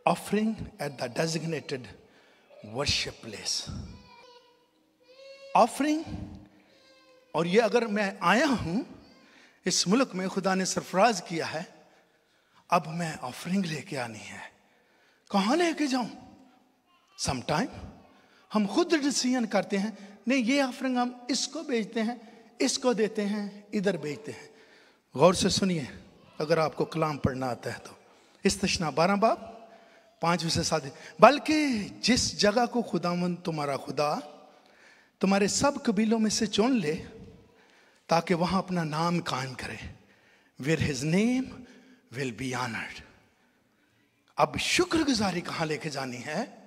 offering at the designated worship place. Offering, और ये अगर मैं आया हूं इस मुल्क में, खुदा ने सरफराज किया है, अब मैं ऑफरिंग लेके आनी है। कहां लेके जाऊं? समटाइम हम खुद डिसीजन करते हैं, नहीं ये ऑफरिंग हम इसको बेचते हैं, इसको देते हैं, इधर बेचते हैं। गौर से सुनिए, अगर आपको कलाम पढ़ना आता है तो इस्तिशना 12 बाब 5 से 7, बल्कि जिस जगह को खुदावंद तुम्हारा खुदा तुम्हारे सब कबीलों में से चुन ले ताकि वहां अपना नाम कायम करे, where his name will be honored. अब शुक्रगुजारी कहां लेके जानी है?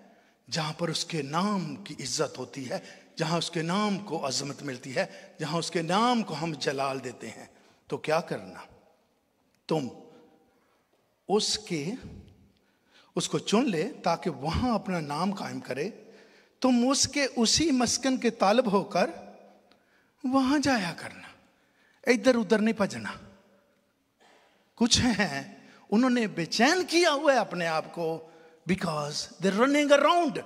जहां पर उसके नाम की इज्जत होती है, जहां उसके नाम को अजमत मिलती है, जहां उसके नाम को हम जलाल देते हैं। तो क्या करना? तुम उसको चुन ले ताकि वहां अपना नाम कायम करे। तुम उसके उसी मस्कन के तालब होकर वहां जाया करना, इधर उधर नहीं भजना। कुछ हैं उन्होंने बेचैन किया हुआ है अपने आप को, बिकॉज दे रनिंग अराउंड,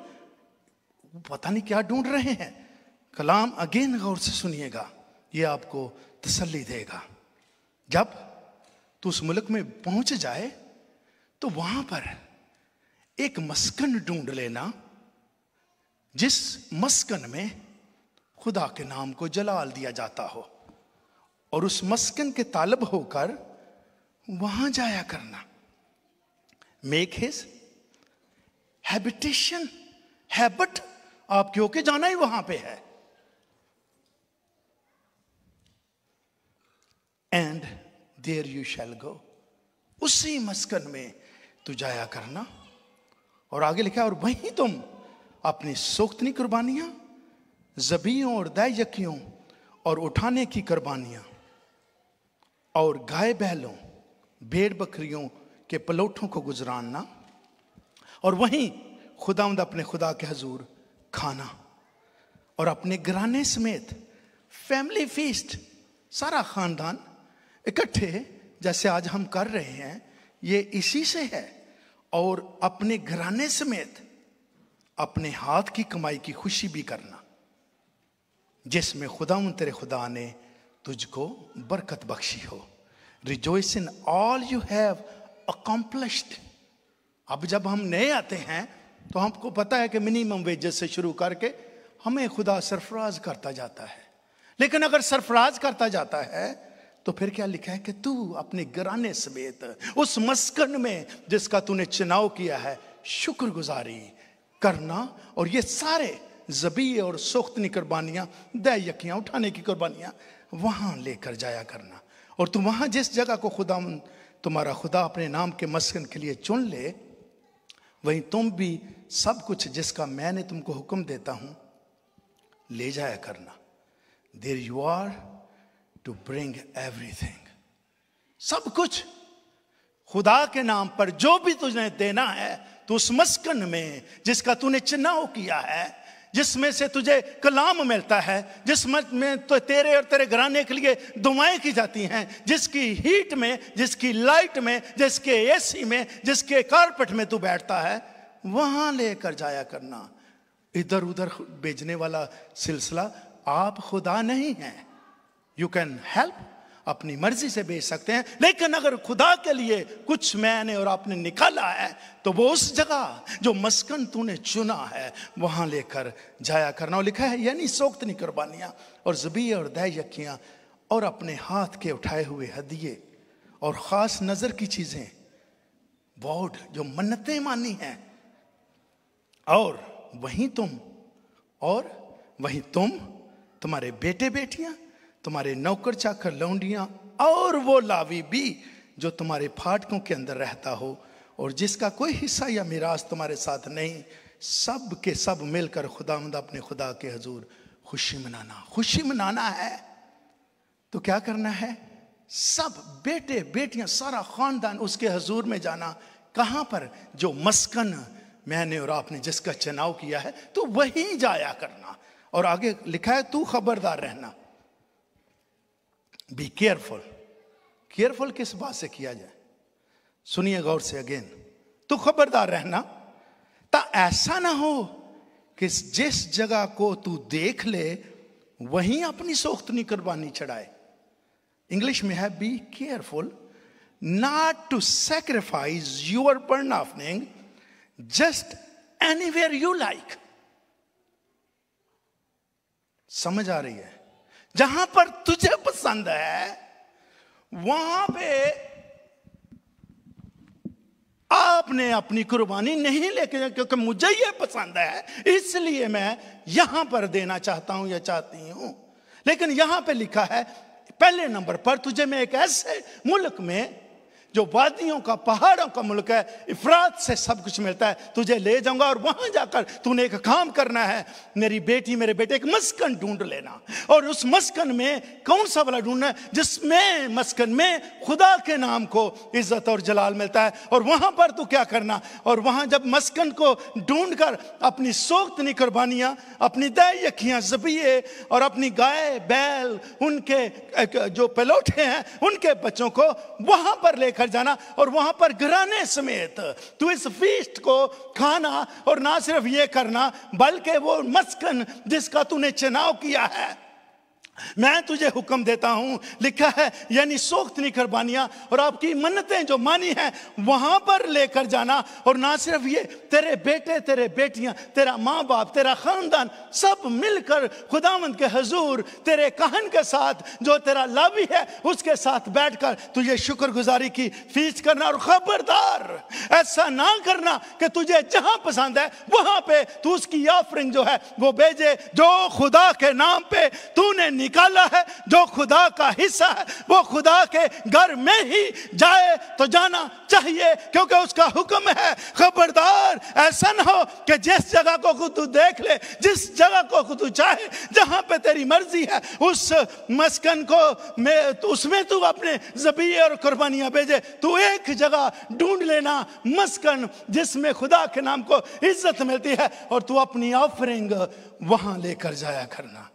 पता नहीं क्या ढूंढ रहे हैं। कलाम अगेन गौर से सुनिएगा, ये आपको तसल्ली देगा। जब तू उस मुल्क में पहुंच जाए तो वहां पर एक मस्कन ढूंढ लेना, जिस मस्कन में खुदा के नाम को जलाल दिया जाता हो, और उस मस्कन के तालब होकर वहां जाया करना। मेक हिज हैबिटेशन, हैबिट आपके होके जाना ही वहां पे है। एंड देयर यू शैल गो, उसी मस्कन में तू जाया करना। और आगे लिखा, और वहीं तुम अपनी सोख्तनी कुर्बानियां, जबियों और दैयकियों और उठाने की कुर्बानियां और गाय बैलों, भेड़ बकरियों के पलोठों को गुजराना, और वहीं खुदावंद अपने खुदा के हजूर खाना, और अपने घराने समेत फैमिली फीस्ट, सारा खानदान इकट्ठे जैसे आज हम कर रहे हैं, ये इसी से है। और अपने घराने समेत अपने हाथ की कमाई की खुशी भी करना, जिसमें खुदावंद तेरे खुदा ने तुझको बरकत बख्शी हो। Rejoice in all you have accomplished. अब जब हम नए आते हैं तो हमको पता है कि मिनिमम वेजेस से शुरू करके हमें खुदा सरफराज करता जाता है। लेकिन अगर सरफराज करता जाता है तो फिर क्या लिखा है कि तू अपने घराने समेत उस मस्कन में जिसका तूने चुनाव किया है शुक्रगुजारी करना, और ये सारे जबी और सोख्तनी कुर्बानियां, दैयकियां, उठाने की कुर्बानियां वहां लेकर जाया करना। और तुम वहां जिस जगह को खुदा तुम्हारा खुदा अपने नाम के मस्कन के लिए चुन ले, वहीं तुम भी सब कुछ जिसका मैंने तुमको हुक्म देता हूं ले जाया करना। There you are to bring everything, सब कुछ खुदा के नाम पर जो भी तुझे देना है, तो उस मस्कन में जिसका तूने चुनाव किया है, जिसमें से तुझे कलाम मिलता है, जिसमें तो तेरे और तेरे घराने के लिए दुआएं की जाती हैं, जिसकी हीट में, जिसकी लाइट में, जिसके एसी में, जिसके कारपेट में तू बैठता है, वहां लेकर जाया करना। इधर उधर भेजने वाला सिलसिला आप खुदा नहीं हैं। यू कैन हेल्प, अपनी मर्जी से बेच सकते हैं, लेकिन अगर खुदा के लिए कुछ मैंने और आपने निकाला है तो वो उस जगह जो मस्कन तूने चुना है वहां लेकर जाया करना। और लिखा है यानी सोख्तनी कुर्बानियां और ज़बीह और दैयकियां और अपने हाथ के उठाए हुए हदिये और खास नजर की चीजें, वोड जो मन्नतें मानी हैं, और वहीं तुम तुम्हारे बेटे बेटियां, तुम्हारे नौकर चाकर लौंडियां और वो लावी भी जो तुम्हारे फाटकों के अंदर रहता हो और जिसका कोई हिस्सा या मिरास तुम्हारे साथ नहीं, सब के सब मिलकर खुदावंद अपने खुदा के हजूर खुशी मनाना है। तो क्या करना है? सब बेटे बेटियां, सारा खानदान उसके हजूर में जाना। कहां पर? जो मस्कन मैंने और आपने जिसका चुनाव किया है, तो वहीं जाया करना। और आगे लिखा है तू खबरदार रहना, बी केयरफुल। केयरफुल किस बात से किया जाए? सुनिए गौर से अगेन। तो खबरदार रहना, ता ऐसा ना हो कि जिस जगह को तू देख ले वहीं अपनी सोख्तनी कुर्बानी चढ़ाए। इंग्लिश में है be careful not to sacrifice your burn offering just anywhere you like. समझ आ रही है? जहां पर तुझे पसंद है वहां पे आपने अपनी कुर्बानी नहीं लेके, क्योंकि मुझे ये पसंद है इसलिए मैं यहां पर देना चाहता हूं या चाहती हूं। लेकिन यहां पे लिखा है पहले नंबर पर तुझे मैं एक ऐसे मुल्क में जो वादियों का, पहाड़ों का मुल्क है, इफरात से सब कुछ मिलता है, तुझे ले जाऊंगा और वहां जाकर तूने एक काम करना है, मेरी बेटी मेरे बेटे एक मस्कन ढूंढ लेना। और उस मस्कन में कौन सा वाला ढूंढना है? जिसमें मस्कन में खुदा के नाम को इज्जत और जलाल मिलता है। और वहां पर तू क्या करना, और वहां जब मस्कन को ढूंढ कर अपनी सोख्तनी कुर्बानियां, अपनी दय यखियां ज़बीए और अपनी गाय बैल, उनके जो पलोठे हैं उनके बच्चों को वहां पर लेकर जाना और वहां पर घराने समेत तू इस फीस्ट को खाना। और ना सिर्फ ये करना बल्कि वो मस्कन जिसका तूने चुनाव किया है मैं तुझे हुक्म देता हूं, लिखा है, यानी सोख्तनी कुर्बानियां और आपकी मन्नतें जो मानी हैं वहां पर लेकर जाना। और ना सिर्फ ये, तेरे बेटे, तेरे बेटियां, तेरा माँ बाप, तेरा खानदान सब मिलकर खुदावंद के हुजूर तेरे कहन के साथ जो तेरा लावी है उसके साथ बैठकर तुझे शुक्रगुजारी की फीस करना। और खबरदार ऐसा ना करना कि तुझे जहां पसंद है वहां पे तू उसकी ऑफरिंग जो है वो भेजे, जो खुदा के नाम पे तूने निकाला है, जो खुदा का हिस्सा है वो खुदा के घर में ही जाए तो जाना चाहिए, क्योंकि उसका हुक्म है। खबरदार ऐसा ना हो कि जिस जगह को तू देख ले, जिस जगह को तू चाहे, जहां पे तेरी मर्जी है उस मस्कन को में उसमें तू अपने ज़बीए और कुर्बानियां भेजे। तू एक जगह ढूंढ लेना मस्कन जिसमें खुदा के नाम को इज्जत मिलती है और तू अपनी ऑफरिंग वहां लेकर जाया करना।